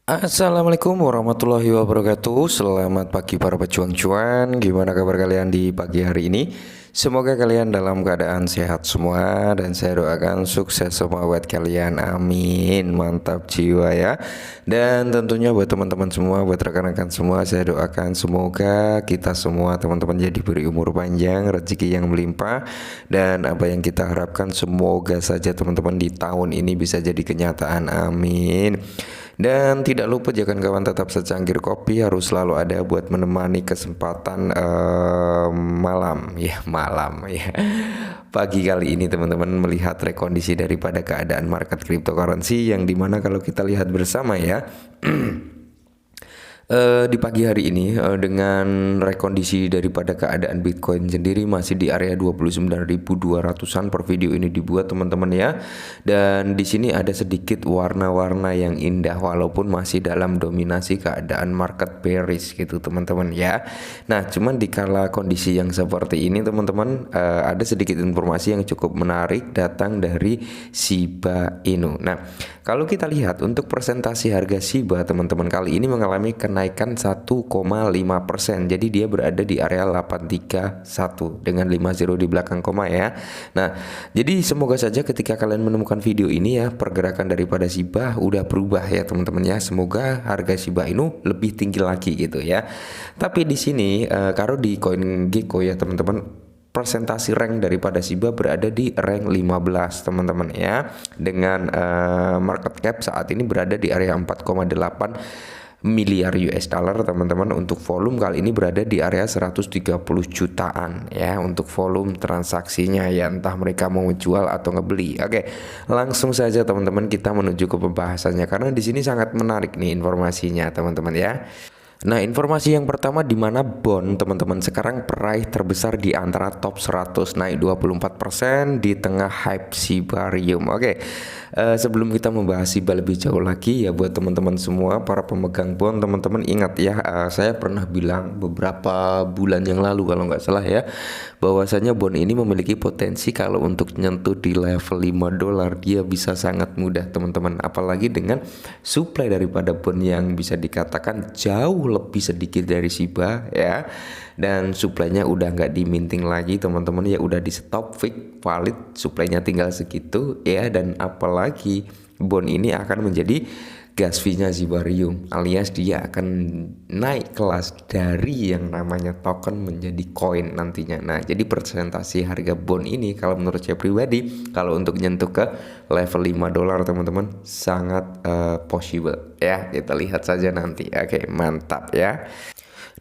Assalamualaikum warahmatullahi wabarakatuh. Selamat pagi para pejuang cuan. Gimana kabar kalian di pagi hari ini? Semoga kalian dalam keadaan sehat semua dan saya doakan sukses semua buat kalian. Amin. Mantap jiwa ya. Dan tentunya buat teman-teman semua, buat rekan-rekan semua, saya doakan semoga kita semua teman-teman jadi berumur panjang, rezeki yang melimpah, dan apa yang kita harapkan semoga saja teman-teman di tahun ini bisa jadi kenyataan. Amin. Dan tidak lupa jangan kawan tetap secangkir kopi harus selalu ada buat menemani kesempatan malam ya pagi kali ini teman-teman melihat rekondisi daripada keadaan market cryptocurrency yang dimana kalau kita lihat bersama ya. Di pagi hari ini dengan rekondisi daripada keadaan Bitcoin sendiri masih di area 29.200-an per video ini dibuat teman-teman ya. Dan di sini ada sedikit warna-warna yang indah walaupun masih dalam dominasi keadaan market bearish gitu teman-teman ya. Nah, cuman di kala kondisi yang seperti ini teman-teman ada sedikit informasi yang cukup menarik datang dari Shiba Inu. Nah, kalau kita lihat untuk presentasi harga Shiba teman-teman kali ini mengalami kenaikan 1,5%. Jadi dia berada di area 831 dengan 50 di belakang koma ya. Nah, jadi semoga saja ketika kalian menemukan video ini ya pergerakan daripada Shiba udah berubah ya teman-teman ya. Semoga harga Shiba Inu lebih tinggi lagi gitu ya. Tapi di sini kalau di CoinGecko ya teman-teman, presentasi rank daripada Shiba berada di rank 15 teman-teman ya, dengan market cap saat ini berada di area 4,8 miliar US dollar teman-teman. Untuk volume kali ini berada di area 130 jutaan ya untuk volume transaksinya ya, entah mereka mau jual atau ngebeli. Oke, langsung saja teman-teman kita menuju ke pembahasannya karena di sini sangat menarik nih informasinya teman-teman ya. Nah, informasi yang pertama di mana bond teman-teman sekarang peraih terbesar di antara top 100 naik 24% di tengah hype Shibarium. Oke. Sebelum kita membahas Shiba lebih jauh lagi ya buat teman-teman semua para pemegang bond, teman-teman ingat ya, saya pernah bilang beberapa bulan yang lalu kalau nggak salah ya, bahwasanya bond ini memiliki potensi kalau untuk nyentuh di level 5 dolar dia bisa sangat mudah teman-teman, apalagi dengan supply daripada bond yang bisa dikatakan jauh lebih sedikit dari Shiba ya, dan suplainya udah nggak diminting lagi teman-teman ya, udah di stop fix valid, suplainya tinggal segitu ya. Dan apalagi bond ini akan menjadi gas fee-nya Shibarium, alias dia akan naik kelas dari yang namanya token menjadi koin nantinya. Nah, jadi presentasi harga bond ini kalau menurut saya pribadi kalau untuk nyentuh ke level 5 dolar teman-teman sangat possible ya. Kita lihat saja nanti. Oke, mantap ya.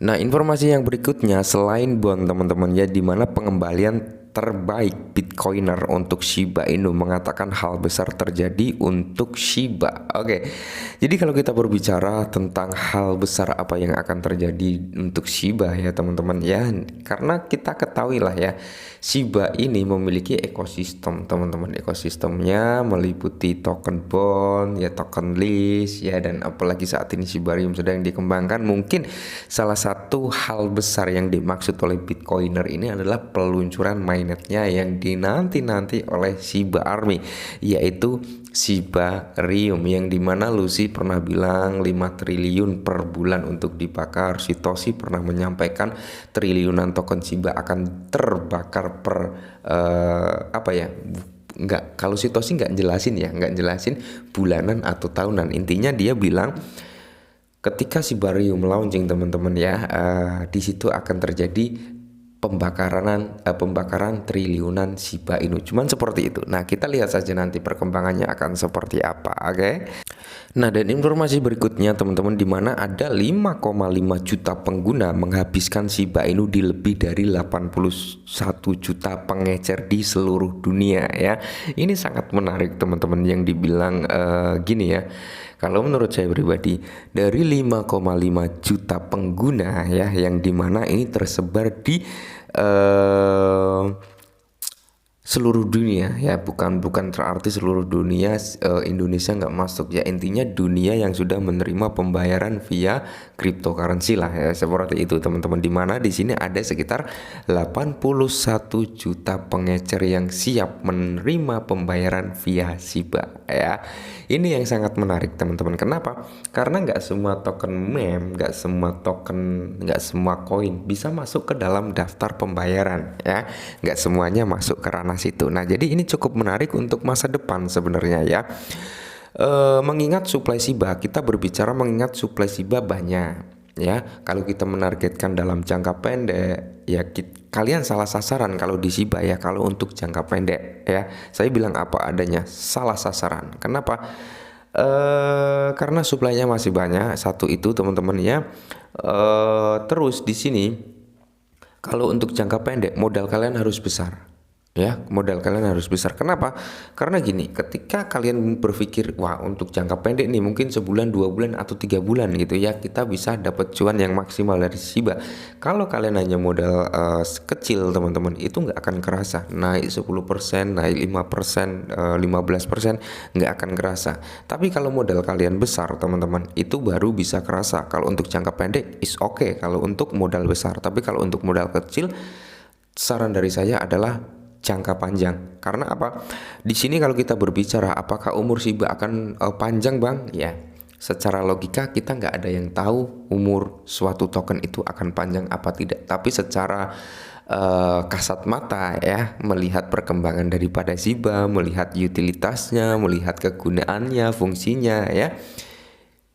Nah, informasi yang berikutnya selain bond teman-teman ya, dimana pengembalian terbaik Bitcoiner untuk Shiba Inu mengatakan hal besar terjadi untuk Shiba. Oke, jadi kalau kita berbicara tentang hal besar apa yang akan terjadi untuk Shiba ya teman-teman ya, karena kita ketahui lah ya, Shiba ini memiliki ekosistem teman-teman. Ekosistemnya meliputi token bond ya, token list ya, dan apalagi saat ini Shibarium sedang dikembangkan. Mungkin salah satu hal besar yang dimaksud oleh Bitcoiner ini adalah peluncuran mainnetnya yang dinanti-nanti oleh Shiba Army, yaitu Shibarium, yang dimana Lucy pernah bilang 5 triliun per bulan untuk dibakar. Satoshi pernah menyampaikan triliunan token Shiba akan terbakar per nggak, kalau Satoshi nggak jelasin bulanan atau tahunan. Intinya dia bilang ketika Shibarium launching teman-teman ya, di situ akan terjadi pembakaran triliunan Shiba Inu. Cuman seperti itu. Nah, kita lihat saja nanti perkembangannya akan seperti apa. Oke. Nah, dan informasi berikutnya teman-teman, di mana ada 5,5 juta pengguna menghabiskan Shiba Inu di lebih dari 81 juta pengecer di seluruh dunia ya. Ini sangat menarik teman-teman yang dibilang gini ya. Kalau menurut saya pribadi, dari 5,5 juta pengguna ya, yang dimana ini tersebar di seluruh dunia ya, bukan terarti seluruh dunia Indonesia nggak masuk ya, intinya dunia yang sudah menerima pembayaran via cryptocurrency lah ya, seperti itu teman-teman, dimana di sini ada sekitar 81 juta pengecer yang siap menerima pembayaran via Shiba ya. Ini yang sangat menarik teman-teman. Kenapa? Karena nggak semua token meme, nggak semua koin bisa masuk ke dalam daftar pembayaran ya. Nggak semuanya masuk ke ranah situ. Nah, jadi ini cukup menarik untuk masa depan sebenarnya ya. Mengingat supply Shiba, kita berbicara mengingat supply Shiba banyak ya. Kalau kita menargetkan dalam jangka pendek ya, kalian salah sasaran kalau di Shiba ya. Kalau untuk jangka pendek ya, saya bilang apa adanya, salah sasaran. Kenapa? Karena suplainya masih banyak, satu itu teman-teman ya. Terus di sini kalau untuk jangka pendek modal kalian harus besar. Ya, modal kalian harus besar. Kenapa? Karena gini, ketika kalian berpikir, wah untuk jangka pendek nih mungkin sebulan, 2 bulan, atau 3 bulan gitu ya, kita bisa dapat cuan yang maksimal dari Shiba. Kalau kalian hanya modal kecil teman-teman, itu nggak akan kerasa. Naik 10%, naik 5%, 15%, nggak akan kerasa. Tapi kalau modal kalian besar teman-teman, itu baru bisa kerasa. Kalau untuk jangka pendek is oke, kalau untuk modal besar. Tapi kalau untuk modal kecil, saran dari saya adalah jangka panjang. Karena apa? Di sini kalau kita berbicara apakah umur Shiba akan panjang bang? Ya, secara logika kita nggak ada yang tahu umur suatu token itu akan panjang apa tidak. Tapi secara kasat mata ya, melihat perkembangan daripada Shiba, melihat utilitasnya, melihat kegunaannya, fungsinya ya,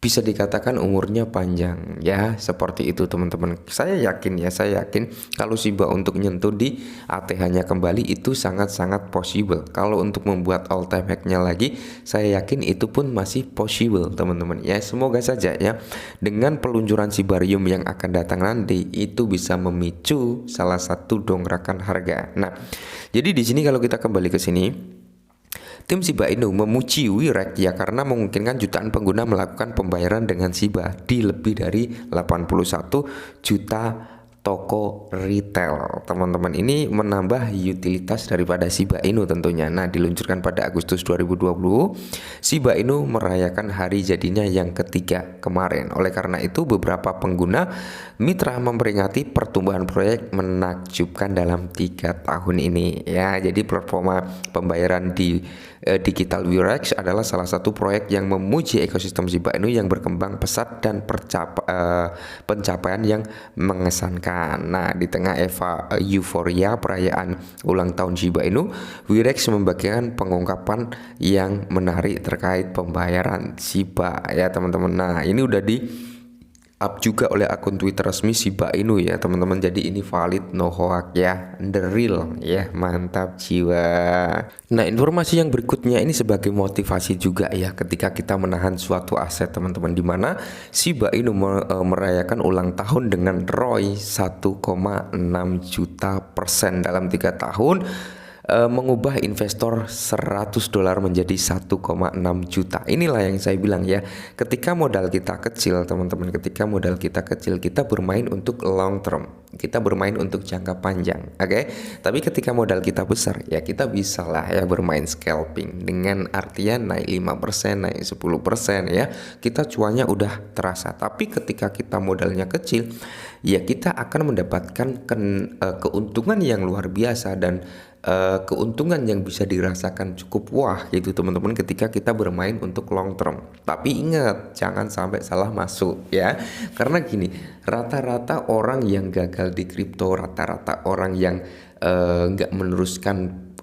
bisa dikatakan umurnya panjang ya, seperti itu teman-teman. Saya yakin kalau Shiba untuk nyentuh di ATH-nya kembali itu sangat-sangat possible. Kalau untuk membuat all time high-nya lagi, saya yakin itu pun masih possible teman-teman ya. Semoga saja ya, dengan peluncuran Shibarium yang akan datang nanti itu bisa memicu salah satu dongkrakan harga. Nah, jadi di sini kalau kita kembali ke sini, tim Shiba Inu memuji Wirek ya karena memungkinkan jutaan pengguna melakukan pembayaran dengan Shiba di lebih dari 81 juta toko retail. Teman-teman, ini menambah utilitas daripada Shiba Inu tentunya. Nah, diluncurkan pada Agustus 2020, Shiba Inu merayakan hari jadinya yang ketiga kemarin. Oleh karena itu, beberapa pengguna mitra memperingati pertumbuhan proyek menakjubkan dalam 3 tahun ini ya. Jadi performa pembayaran di Digital Wirex adalah salah satu proyek yang memuji ekosistem Shiba Inu yang berkembang pesat dan pencapaian yang mengesankan. Nah, di tengah euforia perayaan ulang tahun Shiba Inu, Wirex membagikan pengungkapan yang menarik terkait pembayaran Shiba ya teman-teman. Nah, ini udah di up juga oleh akun Twitter resmi Shiba Inu ya teman-teman. Jadi ini valid, no hoax ya, the real ya, mantap jiwa. Nah, informasi yang berikutnya ini sebagai motivasi juga ya ketika kita menahan suatu aset teman-teman, dimana Shiba Inu merayakan ulang tahun dengan ROI 1,6 juta % dalam 3 tahun, mengubah investor $100 menjadi 1,6 juta. Inilah yang saya bilang ya, ketika modal kita kecil teman-teman, ketika modal kita kecil, kita bermain untuk long term, kita bermain untuk jangka panjang, oke? Tapi ketika modal kita besar ya, kita bisa lah ya bermain scalping, dengan artian naik 5%, naik 10% ya, kita cuannya udah terasa. Tapi ketika kita modalnya kecil ya, kita akan mendapatkan keuntungan yang luar biasa dan keuntungan yang bisa dirasakan cukup wah gitu teman-teman ketika kita bermain untuk long term. Tapi ingat, jangan sampai salah masuk ya, karena gini, rata-rata orang yang gagal di kripto, rata-rata orang yang nggak meneruskan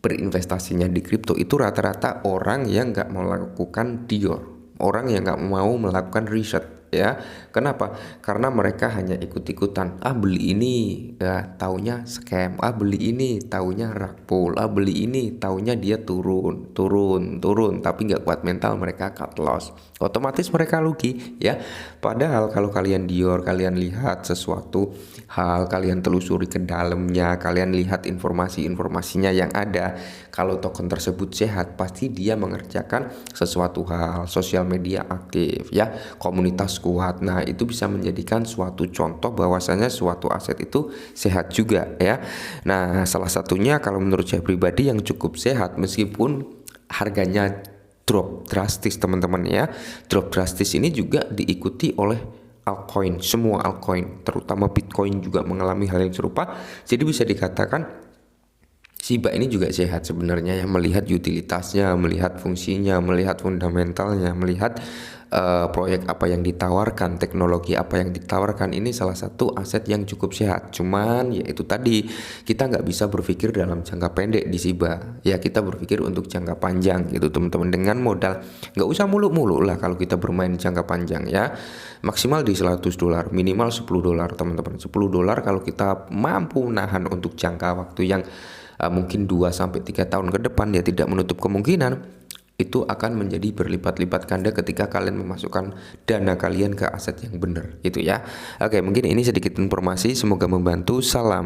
berinvestasinya di kripto, itu rata-rata orang yang nggak melakukan dior, orang yang nggak mau melakukan riset ya. Kenapa? Karena mereka hanya ikut-ikutan, beli ini ya taunya scam, beli ini taunya rug pull, beli ini taunya dia turun, tapi nggak kuat mental, mereka cut loss, otomatis mereka rugi ya. Padahal kalau kalian dior, kalian lihat sesuatu hal, kalian telusuri ke dalamnya, kalian lihat informasinya yang ada, kalau token tersebut sehat, pasti dia mengerjakan sesuatu hal, sosial media aktif ya, komunitas kuat. Nah, itu bisa menjadikan suatu contoh bahwasanya suatu aset itu sehat juga ya. Nah, salah satunya kalau menurut saya pribadi yang cukup sehat meskipun harganya drop drastis teman-teman ya. Drop drastis ini juga diikuti oleh altcoin, semua altcoin, terutama Bitcoin juga mengalami hal yang serupa. Jadi bisa dikatakan Shiba ini juga sehat sebenarnya ya, melihat utilitasnya, melihat fungsinya, melihat fundamentalnya, melihat proyek apa yang ditawarkan, teknologi apa yang ditawarkan. Ini salah satu aset yang cukup sehat. Cuman ya itu tadi, kita nggak bisa berpikir dalam jangka pendek di Shiba. Ya kita berpikir untuk jangka panjang gitu teman-teman, dengan modal nggak usah muluk-muluk lah kalau kita bermain jangka panjang ya. Maksimal di $100, minimal $10 teman-teman. $10 kalau kita mampu nahan untuk jangka waktu yang mungkin 2-3 tahun ke depan, ya tidak menutup kemungkinan itu akan menjadi berlipat-lipat ganda ketika kalian memasukkan dana kalian ke aset yang benar gitu ya. Oke, mungkin ini sedikit informasi, semoga membantu. Salam.